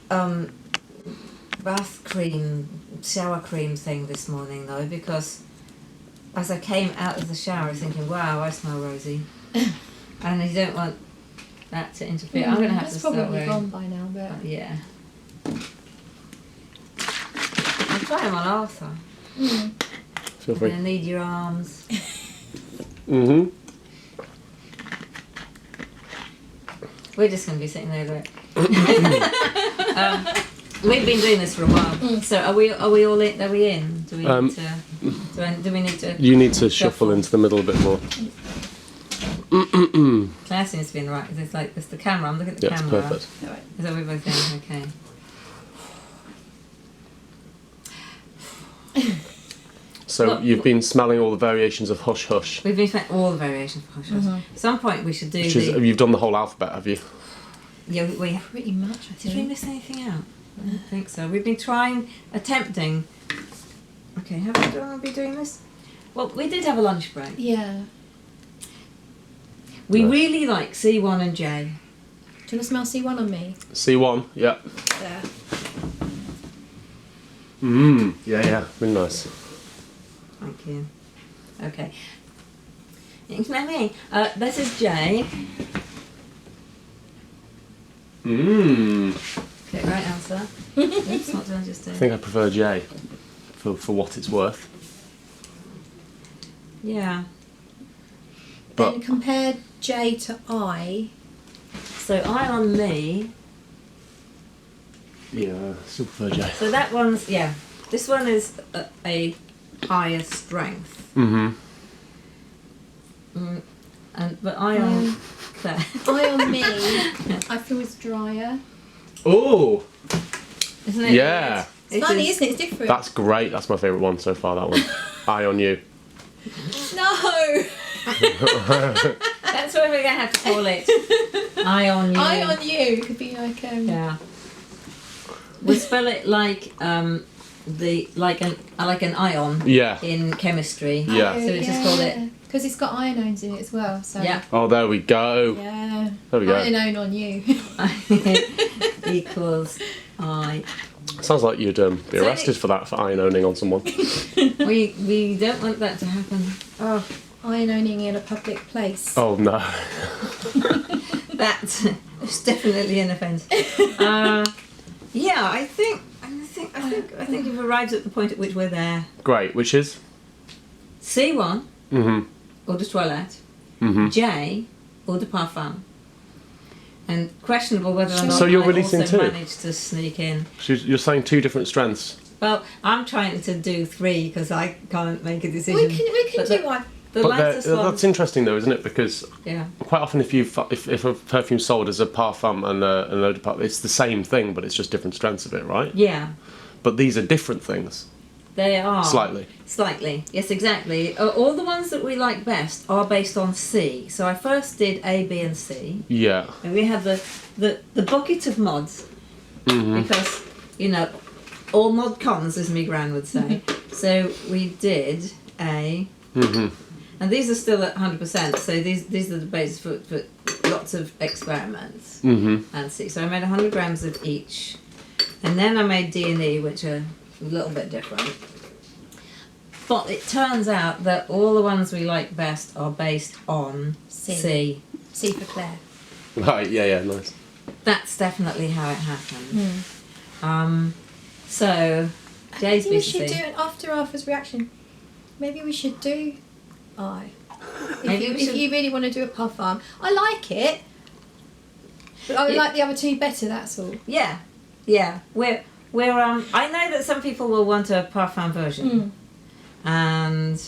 bath cream, shower cream thing this morning though, because as I came out of the shower, I was thinking, wow, I smell rosy. And you don't want that to interfere. I'm going to have to start wearing... That's probably gone by now, but... yeah. I'll try them on Arthur. Feel free. You're going to need your arms. Mm-hmm. We're just going to be sitting there like... we've been doing this for a while. So are we all in? Are we in? Do we need to... Do we need to... You need to shuffle into the middle a bit more. Claire seems to be in the right. It's like it's the camera. I'm looking at the camera. Yeah, it's perfect. All right. Is that what we're both in? Okay. So Look, you've been smelling all the variations of Hush Hush. We've been spent all the variations of Hush Hush. At some point we should do You've done the whole alphabet, have you? Yeah, we Pretty much, I did we think. miss anything out? I don't think so. We've been attempting. Okay, do I want to be doing this? Well, we did have a lunch break. Yeah. We Nice. really like C1 and J. Do you want to smell C1 on me? C1, yeah. There. Yeah, really nice. Thank you. Okay. You can smell me. This is J. Okay, right answer. Oops, what did I just do? I think I prefer J for what it's worth. Yeah. But Then compare J to I. So I on me. yeah, still prefer J. So that one's, yeah. This one is a higher strength. But I on Claire. I on me, I feel it's drier. Oh, Isn't it? yeah. It's funny, isn't it? It's different. That's great. That's my favourite one so far, that one. Eye on you. No! That's what we're going to have to call it. I on you. I on you could be like Yeah. We spell it like an ion Yeah. in chemistry. Yeah. So we just call it. because it's got ionones in it as well. So Yeah. Oh, there we go. yeah. There we go. Ionone on you. Equals I. Sounds like you'd be arrested for that, for iron-owning on someone. We don't want that to happen. Oh, Iononing in a public place. Oh, no. that's definitely an offence. Yeah, I think you've arrived at the point at which we're there. Great, which is? C1, Mm-hmm. eau de toilette. Mm-hmm. J, eau de parfum. And questionable whether or not So you're I releasing also two? managed to sneak in. So you're saying two different strengths. Well, I'm trying to do 3 because I can't make a decision. we can But do one. The But latest one. that's interesting though, isn't it? Because Yeah. quite often if a perfume's sold as a parfum and an eau de parfum, it's the same thing, but it's just different strengths of it, right? Yeah, But these are different things. they are. Slightly. Slightly, yes, exactly. All the ones that we like best are based on C. So I first did A, B, and C, Yeah. and we had the bucket of mods because all mod cons, as me gran would say. So we did A, and these are still at 100%. So these are the basis for lots of experiments and C. So I made 100 grams of each, and then I made D and E, which are a little bit different. But it turns out that all the ones we like best are based on C. C for Claire. Right. Yeah. Nice. That's definitely how it happened. So J's Maybe we B should to do C. an after Arthur's reaction. Maybe we should do I. Maybe we If should- you really want to do a parfum, I like it, but I would Yeah. like the other two better. That's all. Yeah. We're I know that some people will want a parfum version, and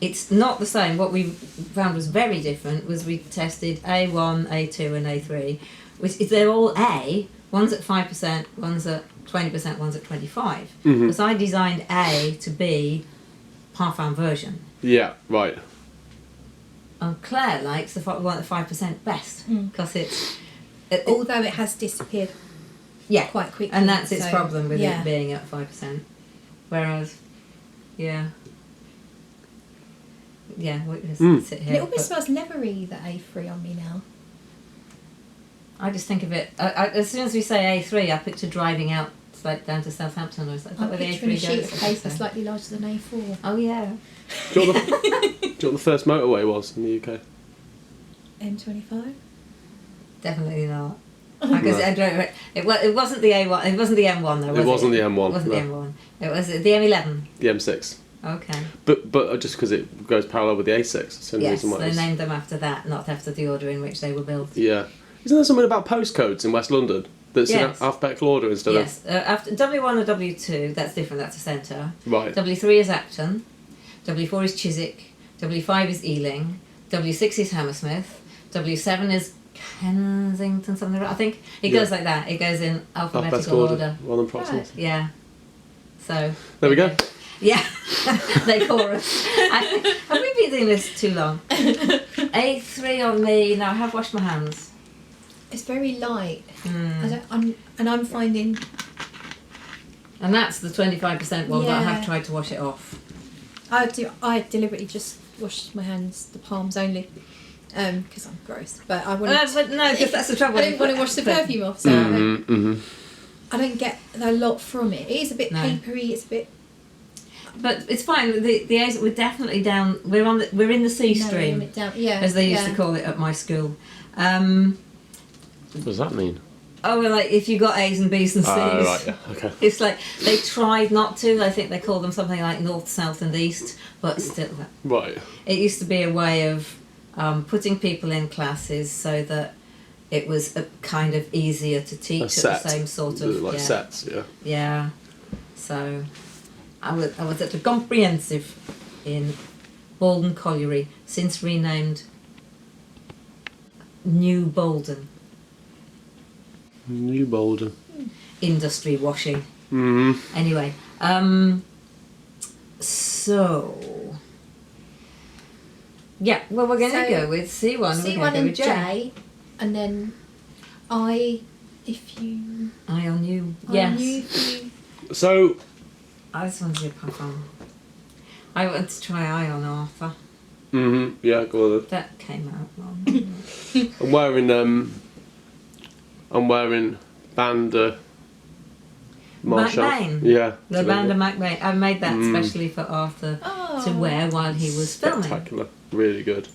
it's not the same. What we found was very different. Was we tested A1, A2, and A3, which is they're all A. One's at 5%, one's at 20%, one's at 25. Because I designed A to be parfum version. Yeah. Right. And Claire likes the one at 5% best because it's Although it has disappeared yeah, quite quickly. and that's its so, problem with yeah. it being at 5%. Whereas, yeah, we just sit And here. it almost smells leathery, the A3 on me now. I just think of it. As soon as we say A3, I picture driving out like down to Southampton or something. I'm Where the picturing a A3 sheet goes. of paper slightly larger than A4. Oh yeah. Do you know what the first motorway was in the UK? M25? Definitely not. Because I don't. It wasn't the A1. It wasn't the M1 though. Was It wasn't the M1, It wasn't the no. M1. It was the M11. The M6. Okay. But just because it goes parallel with the A6, that's the only Yes, reason why. they it's- named them after that, not after the order in which they were built. Yeah. Isn't there something about postcodes in West London that's Yes. in alphabetical order instead Yes. After W1 and W2, that's different. That's a centre. of? Right. W3 is Acton. W4 is Chiswick. W5 is Ealing. W6 is Hammersmith. W7 is Kensington, something. I think it Yeah. goes like that. It goes in alphabetical order. Rather than Proximus. Yeah. So. There we go. Yeah. They chorus. Have we been doing this too long? A3 on me. Now I have washed my hands. It's very light. Mm. I'm finding. And that's the 25% one, but I have Yeah. tried to wash it off. I deliberately just washed my hands, the palms only, because I'm gross. But I wouldn't. But no, because that's the trouble. I didn't want to wash the perfume off, so I don't get a lot from it. It is a bit No. papery. It's a bit. But it's fine. The A's, we're definitely down. We're in the C stream, narrowing it down. Yeah, as they used yeah. to call it at my school. What does that mean? Oh, well, like if you got A's and B's and C's, Right, yeah, okay. it's like they tried not to. I think they called them something like North, South, and East, but still, Right. it used to be a way of putting people in classes so that it was a kind of easier to teach A at set. the same sort of Like yeah. sets, yeah. Yeah. So I was at a comprehensive in Bolden Colliery, since renamed New Bolden. New Bolden. Industry washing. Mm. Anyway, so yeah, well we're going to So, go with C1. We're C1 going to go and with J. J, and then I. If you. I on you. I Yes. knew if you. So, I just want to do parfum. I want to try I on Arthur. yeah, go on That came out wrong. then. I'm wearing Banda Marshall. McBain. Yeah. The Banda McBain. I made that especially for Arthur Oh. to wear while he was filming. Spectacular. Really good.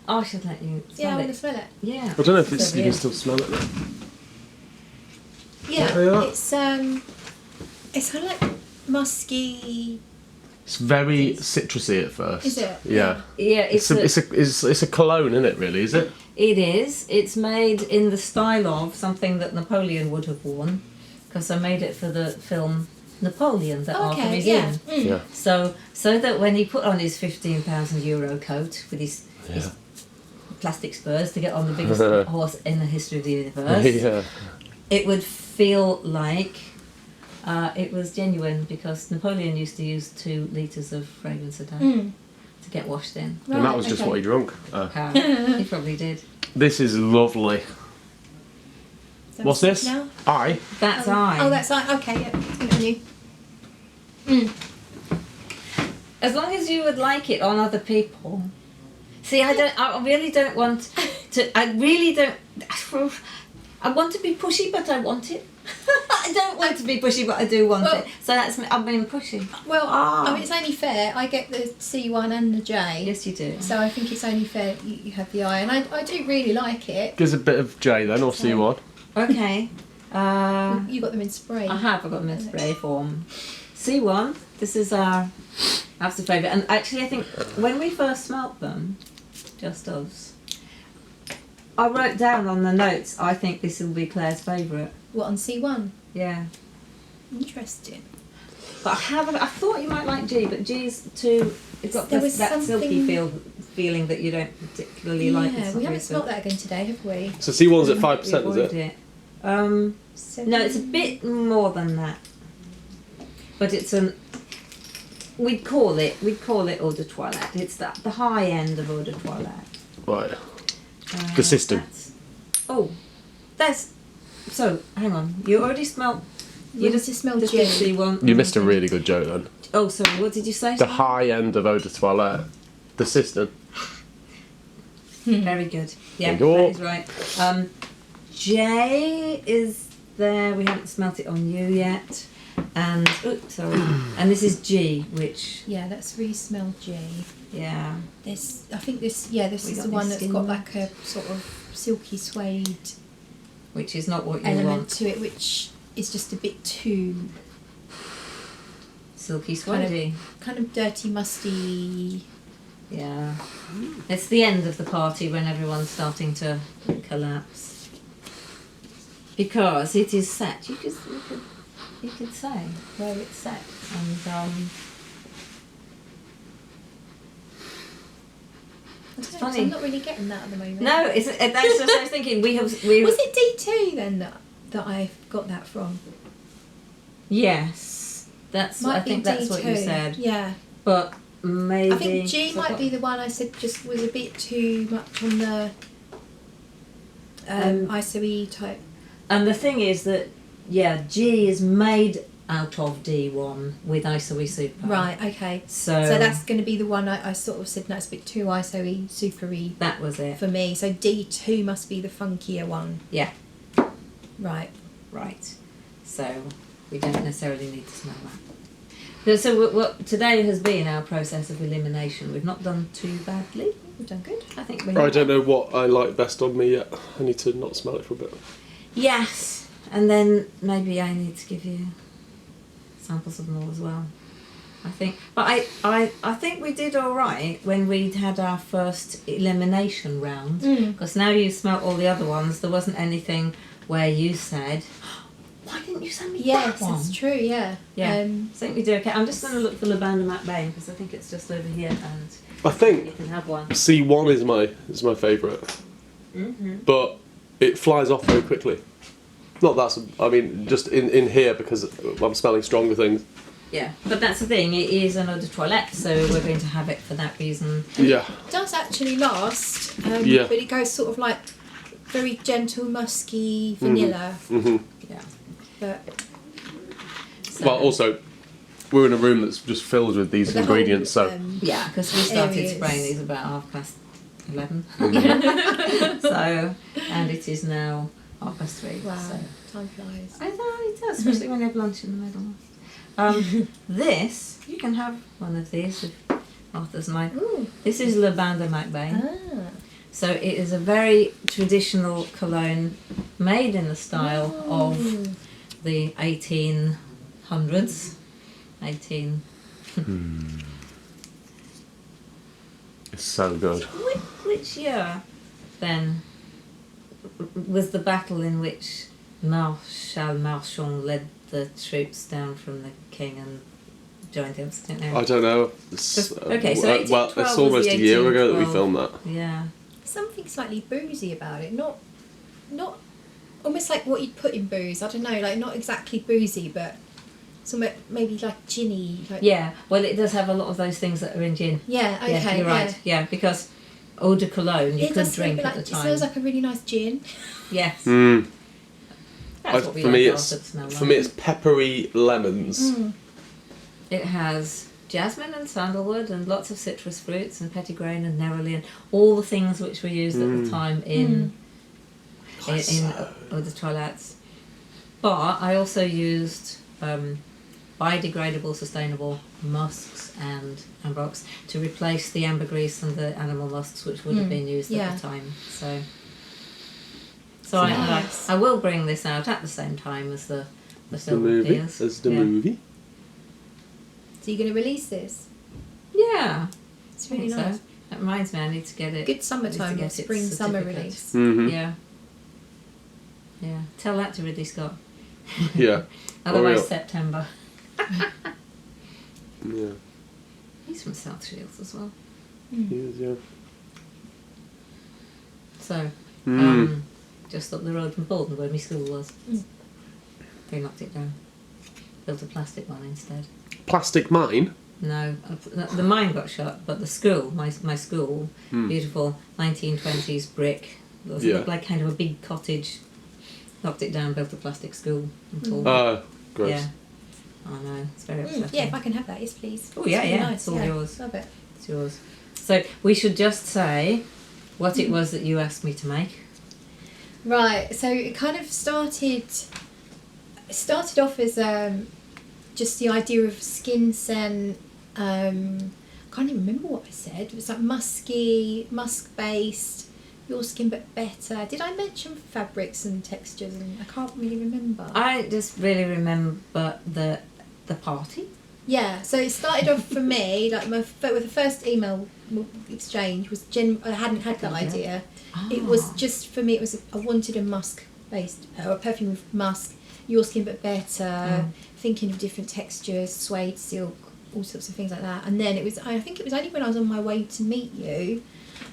Oh, I should let you Yeah, I smell want to it. smell it. Yeah. I don't know if It's it's, over you here. can still smell it now. Yeah, Yeah. it's kind of like musky. It's very citrusy at first. Is it? Yeah. Yeah, It's a cologne, isn't it? Really, is it? it is. It's made in the style of something that Napoleon would have worn, because I made it for the film Napoleon that Arthur Okay, is yeah. in. Mm. Yeah. So that when he put on his €15,000 coat with his Yeah. plastic spurs to get on the biggest horse in the history of the universe, Yeah. it would feel like it was genuine, because Napoleon used to use 2 litres of fragrance a day to get washed in. And that Right, was just okay. what he drunk. He probably did. This is lovely. So What's this? Now? I. That's I. Oh, that's I. Okay, yeah. It's on you. As long as you would like it on other people. See, I really don't want to. I really don't. I want to be pushy, but I want it. I don't want to be pushy, but I do want Well- it. So that's I'm being pushy. Well, Ah. I mean, it's only fair. I get the C1 and the J. Yes, you do. So I think it's only fair you have the I, and I do really like it. Gives a bit of J then, or C1. Okay. You got them in spray. I have. I've got them in spray form. C1. This is our absolute favourite. And actually, I think when we first smelt them, just us, I wrote down on the notes, I think this will be Claire's favourite. What, on C1? Yeah. Interesting. But I thought you might like G, but G's too. It's got There this, was that silky something- feeling that you don't particularly like. It's Yeah, not we very haven't smelt silky. that again today, have we? So C1's at We 5%, is avoid it? No, it's a bit more than that. But it's an. We'd call it eau de toilette. It's the high end of eau de toilette. Right. The system. That's. So hang on. You already smelled. You just smelled just G. did C1. You missed a really good joke then. Oh, sorry. What did you say? The high end of eau de toilette. The system. Very good. Yeah, There you go. that is right. J is there. We haven't smelt it on you yet. And and this is G, which Yeah, let's re-smell J. yeah. I think this We is got the this one that's skin got one. like a sort of silky suede Which is not what you element want. to it, which is just a bit too Silky kind of- sweaty. kind of dirty, musty. Yeah. It's the end of the party when everyone's starting to collapse. Because it is set. You could say where it's set. And I don't know, 'cause funny. I'm not really getting that at the moment. no, that's just what I was thinking. We Was it D2 then that I got that from? Yes. That's I think that's what you D2. said. Yeah. But maybe I think G might be the one I said just was a bit too much on the ISO-E type. And the thing is that G is made out of D1 with ISO-E Super. Right, okay. So So that's going to be the one I sort of said, no, it's a bit too ISO-E, super-y that was it. for me. So D2 must be the funkier one. Yeah. Right. Right. So we don't necessarily need to smell that. So what today has been our process of elimination. We've not done too badly. We've done good. I think we I don't know what I like best on me yet. I need to not smell it for a bit. Yes. And then maybe I need to give you samples of them all as well. I think. But I think we did all right when we had our first elimination round. Because now you smelt all the other ones, there wasn't anything where you said, why didn't you send me Yes, that one? that's true, yeah. Yeah. I think we do okay. I'm just going to look for Lavanda MacBain because I think it's just over here and I you think can have one. C1 is my favourite, but it flies off very quickly. Not that's I mean just in here because I'm smelling stronger things. Yeah, but that's the thing. It is an eau de toilette, so we're going to have it for that reason. Yeah. It does actually last, Yeah. but it goes sort of like very gentle, musky vanilla. Yeah. But So, Well, also we're in a room that's just filled with these the ingredients, whole, so yeah, because we started areas. spraying these about 11:30. So, and it is now 3:30. wow, So. time flies. I know it does, especially when you have lunch in the middle. This you can have one of these with Arthur's and mine. Ooh. This is Lavanda MacBain. Ah. So it is a very traditional cologne made in the style of the 1800s. 18. it's so good. Which year then was the battle in which Marshal Marchand led the troops down from the king and joined him? I don't know. Okay, so well, 1812 it's almost was the a year ago that we 1812. filmed that. Yeah. Something slightly boozy about it, not almost like what you'd put in booze. I don't know, like not exactly boozy, but somewhere maybe like ginny. Like, Yeah, well, it does have a lot of those things that are in gin. Yeah. Okay. Yeah, you're right. Yeah, because eau de cologne you It could does smell a drink bit at like, the it time. smells like a really nice gin. Yes. Mm. That's what we For like me, ours it's to smell like. for me it's peppery lemons. It has jasmine and sandalwood and lots of citrus fruits and petitgrain and neroli and all the things which were used at the time in eau de toilettes. But I also used biodegradable, sustainable musks and ambrox to replace the ambergris and the animal musks which would have been used Yeah. at the time. So Nice. I will bring this out at the same time as the The silver movie. pears. As the Yeah. movie. So you're going to release this? Yeah, It's I really think nice. so. That reminds me, I need to get it. Good summertime, get or its spring summer certificate. release. Mm-hmm. Yeah. Yeah. Tell that to Ridley Scott. Yeah. Otherwise, real. September. Yeah. He's from South Shields as well. He is, yeah. So, Mm. just up the road from Bolton, where my school was. They knocked it down. Built a plastic one instead. Plastic mine. No, the mine got shut, but the school, my school, beautiful 1920s brick. It was Yeah. looked like kind of a big cottage. Knocked it down, built a plastic school. And all. Gross. Yeah. I know, it's very upsetting. Yeah, if I can have that, yes, please. Oh, yeah, It's really yeah, nice. it's all yours. Love it. It's yours. So we should just say what it was that you asked me to make. Right, so it kind of started off as just the idea of skin scent. I can't even remember what I said. It was like musky, musk based, your skin but better. Did I mention fabrics and textures? And I can't really remember. I just really remember the party. Yeah, so it started off for me like with the first email exchange was I hadn't had that idea. It was just for me. It was I wanted a musk based or a perfume with musk, your skin but better. Thinking of different textures, suede, silk, all sorts of things like that. And then I think it was only when I was on my way to meet you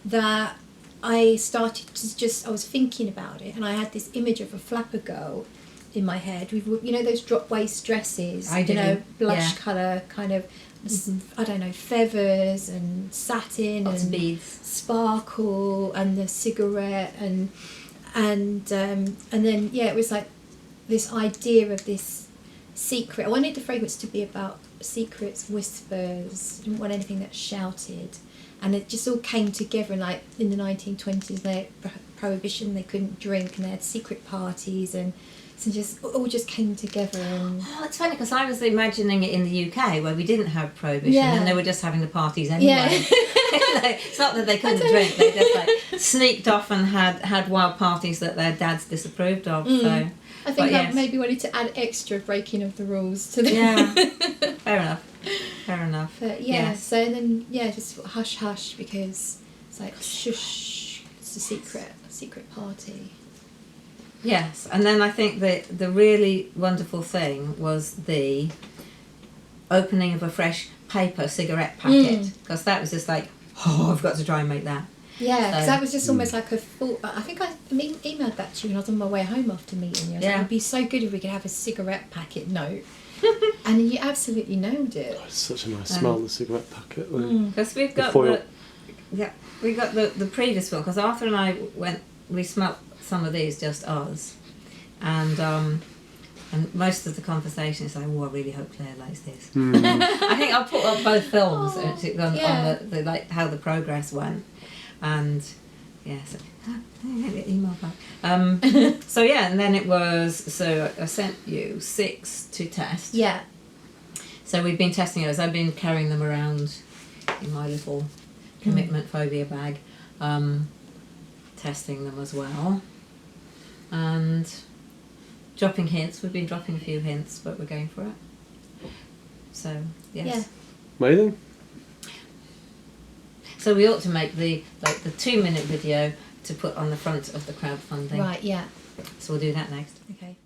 that I started to I was thinking about it, and I had this image of a flapper girl in my head with, you know, those drop waist dresses, I do, you know, blush yeah. colour kind of, I don't know, feathers and satin Lots and of beads, sparkle and the cigarette and then yeah, it was like this idea of this secret. I wanted the fragrance to be about secrets, whispers. I didn't want anything that's shouted, and it just all came together. And like in the 1920s, they prohibition, they couldn't drink, and they had secret parties, and so just all just came together. And oh, it's funny because I was imagining it in the UK where we didn't have prohibition Yeah. and they were just having the parties anyway. Yeah. It's not that they couldn't drink; they just like sneaked off and had wild parties that their dads disapproved of. So I think but I yes. maybe wanted to add extra breaking of the rules to the yeah, fair enough. But yeah, Yes. so then yeah, just hush hush because it's like shush, it's a secret party. Yes, and then I think the really wonderful thing was the opening of a fresh paper cigarette packet, because that was just like, oh, I've got to try and make that. Yeah, because So- that was just almost like a thought. I think I emailed that to you when I was on my way home after meeting you. I was like, Yeah. it'd be so good if we could have a cigarette packet note. And you absolutely nailed it. It's such a nice smell, the cigarette packet. Because we've got foil. the previous one, because Arthur and I we smelt some of these, just us, and most of the conversation is like, oh, I really hope Claire likes this. I think I'll put up both films Oh, on yeah. the like how the progress went, and yeah, so I get email back. So yeah, and then it was, so I sent you 6 to test. Yeah. So we've been testing those. I've been carrying them around in my little commitment phobia bag, testing them as well, and dropping hints. We've been dropping a few hints, but we're going for it. So yes. Yeah. Amazing. So we ought to make the 2-minute video to put on the front of the crowdfunding. Right. Yeah. So we'll do that next. Okay.